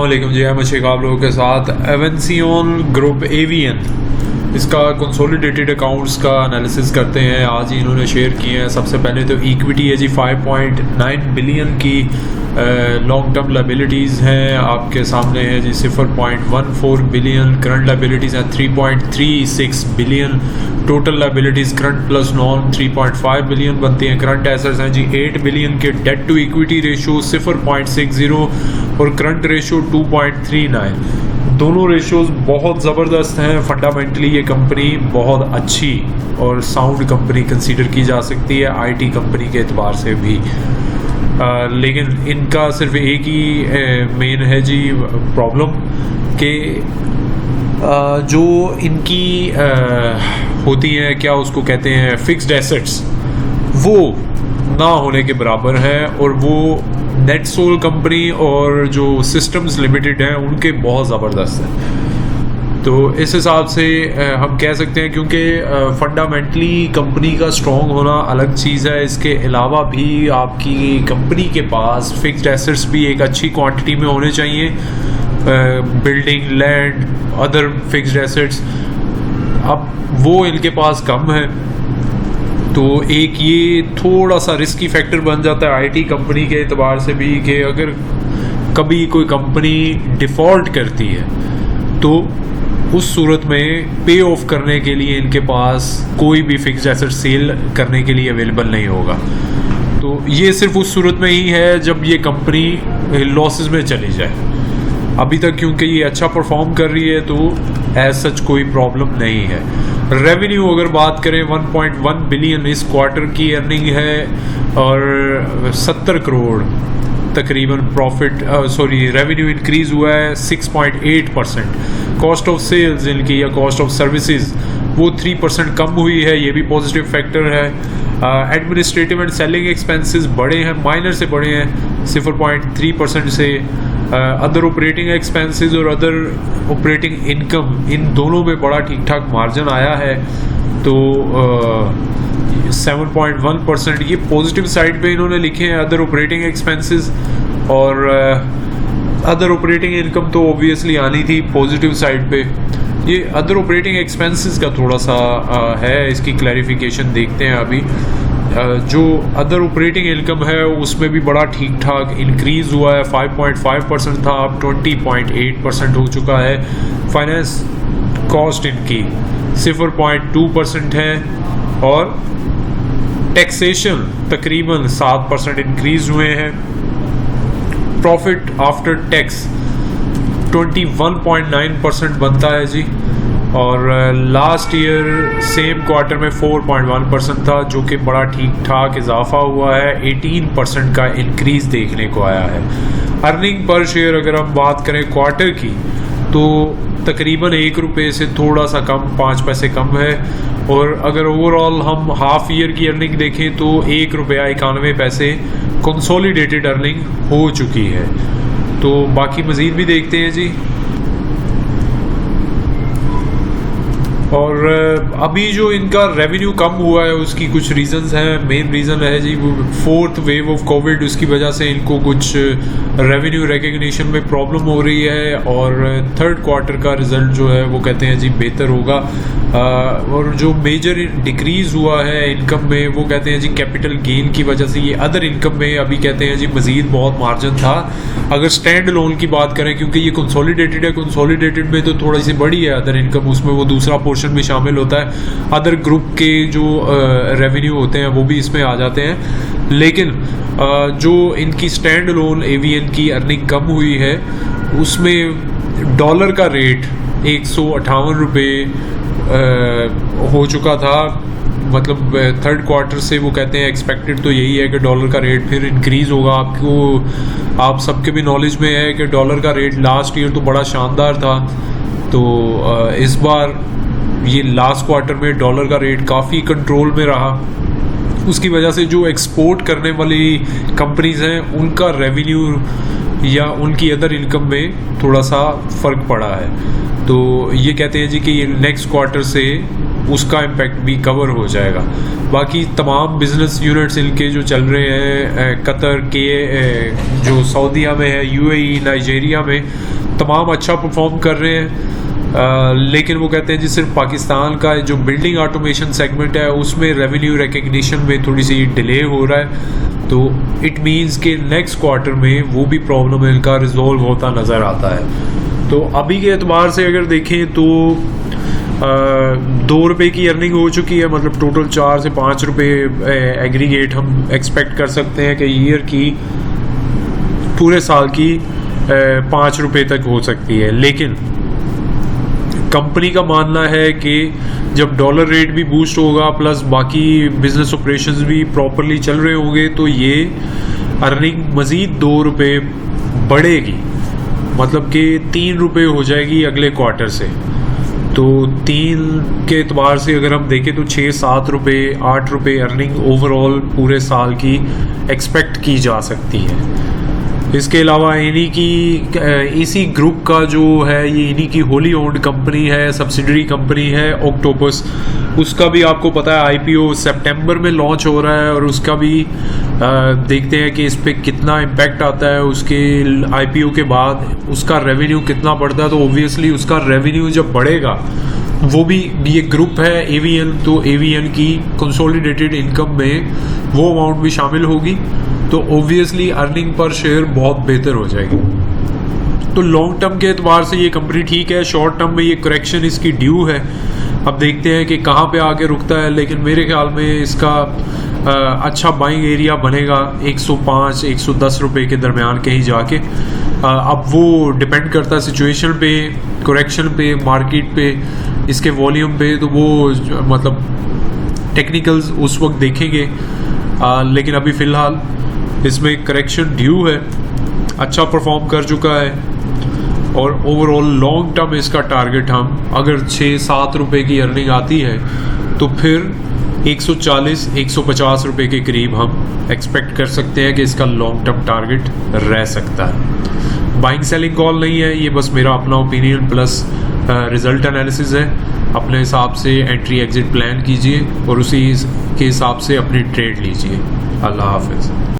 वालेकुम जी, अहमद शेख आप लोगों के साथ। एवेंसियन ग्रुप एवियन, इसका कंसोलिडेटेड अकाउंट्स का एनालिसिस करते हैं। आज ही इन्होंने शेयर किए हैं। सबसे पहले तो इक्विटी है जी 5.9 बिलियन की, लॉन्ग टर्म लाइबिलिटीज़ हैं आपके सामने है जी 0.14 बिलियन, करंट लाइबिलिटीज़ हैं 3.36 billion, total liabilities current plus non 3.5 billion बनती हैं। करंट एसेट्स हैं जी 8 बिलियन के, डेट टू इक्विटी रेशो 0.60 और करंट रेशो 2.39। दोनों रेशोज़ बहुत ज़बरदस्त हैं। फंडामेंटली ये कंपनी बहुत अच्छी और साउंड कंपनी कंसीडर की जा सकती है आईटी कंपनी के एतबार से भी। लेकिन इनका सिर्फ एक ही मेन है जी प्रॉब्लम कि जो इनकी होती है, क्या उसको कहते हैं, फिक्स्ड एसेट्स, वो ना होने के बराबर है और वो नेटसोल कंपनी और जो सिस्टम्स लिमिटेड हैं उनके बहुत ज़बरदस्त है। तो इस हिसाब से हम कह सकते हैं, क्योंकि फंडामेंटली कंपनी का स्ट्रॉन्ग होना अलग चीज़ है, इसके अलावा भी आपकी कंपनी के पास फिक्स्ड एसेट्स भी एक अच्छी क्वांटिटी में होने चाहिए, building, land, other fixed assets. अब वो इनके पास कम है, तो एक ये थोड़ा सा रिस्की फैक्टर बन जाता है आईटी कंपनी के एतबार से भी कि अगर कभी कोई कंपनी डिफ़ॉल्ट करती है तो उस सूरत में पे ऑफ करने के लिए इनके पास कोई भी फिक्स्ड एसेट सेल करने के लिए अवेलेबल नहीं होगा। तो ये सिर्फ उस सूरत में ही है जब ये कंपनी लॉसेस में चली जाए। अभी तक क्योंकि ये अच्छा परफॉर्म कर रही है तो एज सच कोई प्रॉब्लम नहीं है। रेवेन्यू अगर बात करें 1.1 बिलियन इस क्वार्टर की अर्निंग है और 70 करोड़ तकरीबन प्रॉफिट, रेवेन्यू इंक्रीज़ हुआ है 6.8%। कॉस्ट ऑफ सेल्स इनकी या कॉस्ट ऑफ सर्विसेज वो 3% कम हुई है, ये भी पॉजिटिव फैक्टर है। एडमिनिस्ट्रेटिव एंड सेलिंग एक्सपेंसेस बढ़े हैं, माइनर से बढ़े हैं 0.3% से। अदर ऑपरेटिंग एक्सपेंसेस और अदर ऑपरेटिंग इनकम, इन दोनों में बड़ा ठीक ठाक मार्जिन आया है, तो 7.1% ये पॉजिटिव साइड पे इन्होंने लिखे हैं अदर ऑपरेटिंग एक्सपेंसेस। और अदर ऑपरेटिंग इनकम तो ऑब्वियसली आनी थी पॉजिटिव साइड पे। ये अदर ऑपरेटिंग एक्सपेंसेस का थोड़ा सा है, इसकी क्लैरिफिकेशन देखते हैं अभी। जो अदर ऑपरेटिंग इनकम है उसमें भी बड़ा ठीक ठाक इंक्रीज़ हुआ है, 5.5% था, अब 20.8% हो चुका है। फाइनेंस कॉस्ट इनकी 0.2% है और टैक्सेशन तकरीबन 7% इंक्रीज़ हुए हैं। प्रॉफिट आफ्टर टैक्स 21.9% बनता है जी, और लास्ट ईयर सेम क्वार्टर में 4.1% था, जो कि बड़ा ठीक ठाक इजाफा हुआ है। 18% का इंक्रीज़ देखने को आया है। अर्निंग पर शेयर अगर हम बात करें क्वार्टर की तो तकरीबन 1 रुपये से थोड़ा सा कम, 5 पैसे कम है। और अगर ओवरऑल हम हाफ ईयर की अर्निंग देखें तो 1 रुपया 91 पैसे कंसोलिडेटेड अर्निंग हो चुकी है। तो बाकी मज़ीद भी देखते हैं जी। और अभी जो इनका रेवेन्यू कम हुआ है उसकी कुछ रीज़न्स हैं। मेन रीज़न है जी वो 4th वेव ऑफ कोविड, उसकी वजह से इनको कुछ रेवेन्यू रिकग्निशन में प्रॉब्लम हो रही है, और 3rd क्वार्टर का रिज़ल्ट जो है वो कहते हैं जी बेहतर होगा। और जो मेजर डिक्रीज़ हुआ है इनकम में वो कहते हैं जी कैपिटल गेन की वजह से। ये अदर इनकम में अभी कहते हैं जी मज़ीद बहुत मार्जिन था। अगर स्टैंड लोन की बात करें, क्योंकि ये कंसोलिडेटेड है, कंसोलिडेटेड में तो थोड़ी सी बड़ी है अदर इनकम, उसमें वो दूसरा पोर्शन भी शामिल होता है। अदर ग्रुप के जो रेवेन्यू होते हैं वो भी इसमें आ जाते हैं। लेकिन जो इनकी स्टैंड लोन एवीएन की अर्निंग कम हुई है उसमें डॉलर का रेट 158 रुपये हो चुका था। मतलब 3rd क्वार्टर से वो कहते हैं एक्सपेक्टेड तो यही है कि डॉलर का रेट फिर इंक्रीज़ होगा। आप सबके भी नॉलेज में है कि डॉलर का रेट लास्ट ईयर तो बड़ा शानदार था, तो इस बार ये लास्ट क्वार्टर में डॉलर का रेट काफ़ी कंट्रोल में रहा। उसकी वजह से जो एक्सपोर्ट करने वाली कंपनीज़ हैं उनका रेवेन्यू या उनकी अदर इनकम में थोड़ा सा फ़र्क पड़ा है। तो ये कहते हैं जी कि नेक्स्ट क्वार्टर से उसका इम्पैक्ट भी कवर हो जाएगा। बाकी तमाम बिजनेस यूनिट्स इनके जो चल रहे हैं कतर के, जो सऊदीया में है, यूएई, नाइजीरिया में, तमाम अच्छा परफॉर्म कर रहे हैं। लेकिन वो कहते हैं जी सिर्फ पाकिस्तान का जो बिल्डिंग ऑटोमेशन सेगमेंट है उसमें रेवेन्यू रिकग्निशन में थोड़ी सी डिले हो रहा है। तो इट मीन्स कि नेक्स्ट क्वार्टर में वो भी प्रॉब्लम इनका रिजॉल्व होता नज़र आता है। तो अभी के एतबार से अगर देखें तो 2 रुपये की अर्निंग हो चुकी है, मतलब टोटल 4 से 5 रुपये एग्रीगेट हम एक्सपेक्ट कर सकते हैं कि ईयर की, पूरे साल की 5 रुपये तक हो सकती है। लेकिन कंपनी का मानना है कि जब डॉलर रेट भी बूस्ट होगा प्लस बाकी बिजनेस ऑपरेशंस भी प्रॉपरली चल रहे होंगे तो ये अर्निंग मज़ीद 2 रुपये बढ़ेगी, मतलब कि 3 रुपये हो जाएगी अगले क्वार्टर से। तो 3 के एतबार से अगर हम देखें तो 6-7 रुपये 8 रुपये अर्निंग ओवरऑल पूरे साल की एक्सपेक्ट की जा सकती है। इसके अलावा इन्हीं की इसी ग्रुप का जो है, ये इन्हीं की होली ओन्ड कंपनी है, सब्सिडरी कंपनी है ऑक्टोपस, उसका भी आपको पता है आईपीओ सितंबर में लॉन्च हो रहा है और उसका भी देखते हैं कि इस पर कितना इम्पैक्ट आता है। उसके आईपीओ के बाद उसका रेवेन्यू कितना बढ़ता है, तो ओब्वियसली उसका रेवेन्यू जब बढ़ेगा, वो भी, ये ग्रुप है एवीएन, तो एवीएन की कंसोलिडेटेड इनकम में वो अमाउंट भी शामिल होगी, तो ओब्वियसली अर्निंग पर शेयर बहुत बेहतर हो जाएगी। तो लॉन्ग टर्म के एतबार से ये कंपनी ठीक है, शॉर्ट टर्म में ये करेक्शन इसकी ड्यू है। अब देखते हैं कि कहाँ पे आके रुकता है, लेकिन मेरे ख्याल में इसका अच्छा बाइंग एरिया बनेगा 105-110 रुपये के दरमियान कहीं जाके। अब वो डिपेंड करता है सिचुएशन पे, करेक्शन पे, मार्केट पे, इसके वॉल्यूम पे, तो वो मतलब टेक्निकल्स उस वक्त देखेंगे। लेकिन अभी फ़िलहाल इसमें करेक्शन ड्यू है, अच्छा परफॉर्म कर चुका है और ओवरऑल लॉन्ग टर्म इसका टारगेट हम अगर 6-7 रुपये की अर्निंग आती है तो फिर 140-150 रुपये के करीब हम एक्सपेक्ट कर सकते हैं कि इसका लॉन्ग टर्म टारगेट रह सकता है। बाइंग सेलिंग कॉल नहीं है, ये बस मेरा अपना ओपिनियन प्लस रिजल्ट एनालिसिस है। अपने हिसाब से एंट्री एग्जिट प्लान कीजिए और उसी के हिसाब से अपनी ट्रेड लीजिए। अल्लाह हाफिज़।